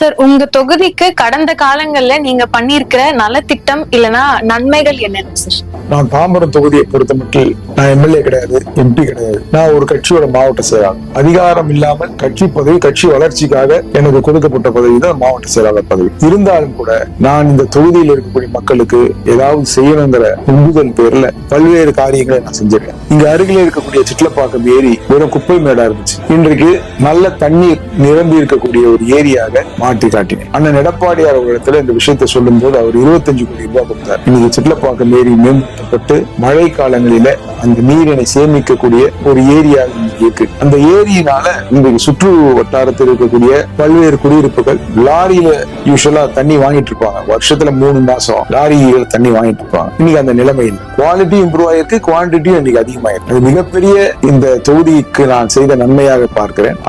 Sir, உங்க தொகுதிக்கு கடந்த காலங்கள்ல நீங்க பண்ணிருக்கிற நலத்திட்டம் இல்லனா நன்மைகள் என்னென்ன சார்? நான் தாம்பரம் தொகுதியை பொறுத்த மட்டும் நான் எம்எல்ஏ கிடையாது, எம்பி கிடையாது. நான் ஒரு கட்சியோட மாவட்ட செயலாளர். அதிகாரம் இல்லாமல் கட்சி பதவி, கட்சி வளர்ச்சிக்காக எனக்கு கொடுக்கப்பட்ட பதவி தான் மாவட்ட செயலாளர் பதவி. இருந்தாலும் கூட நான் இந்த தொகுதியில் இருக்கக்கூடிய மக்களுக்கு ஏதாவது செய்யணுங்கிற உந்துதல் பேர்ல பல்வேறு காரியங்களை நான் செஞ்சிருக்கேன். இங்க அருகில இருக்கக்கூடிய சிட்லப்பாக்கம் ஏரி வெறும் குப்பை மேடா இருந்துச்சு. இன்றைக்கு நல்ல தண்ணீர் நிரம்பி இருக்கக்கூடிய ஒரு ஏரியாக மாற்றி காட்டினேன். அண்ணன் எடப்பாடியார் அவர்களிடத்துல இந்த விஷயத்தை சொல்லும் போது அவர் 25 கோடி ரூபாய் கொடுத்தார். இன்னைக்கு சிட்லப்பாக்கம் ஏரி மேம்படுத்தப்பட்டு மழை காலங்களில அந்த நீரினை சேமிக்கக்கூடிய ஒரு ஏரியாக இருக்கு. அந்த ஏரியினால இன்றைக்கு சுற்று வட்டாரத்தில் இருக்கக்கூடிய பல்வேறு குடியிருப்புகள் லாரியில யூஸ்வலா தண்ணி வாங்கிட்டு இருப்பாங்க. வருஷத்துல 3 மாசம் லாரியில தண்ணி வாங்கிட்டு இருப்பாங்க. இன்னைக்கு அந்த நிலைமையில் குவாலிட்டி இம்ப்ரூவ் ஆயிருக்கு, குவான்டிட்டியும் இன்னைக்கு அதிகமாயிருக்கு. அது மிகப்பெரிய இந்த தொகுதிக்கு நான் செய்த நன்மையாக பார்க்கிறேன்.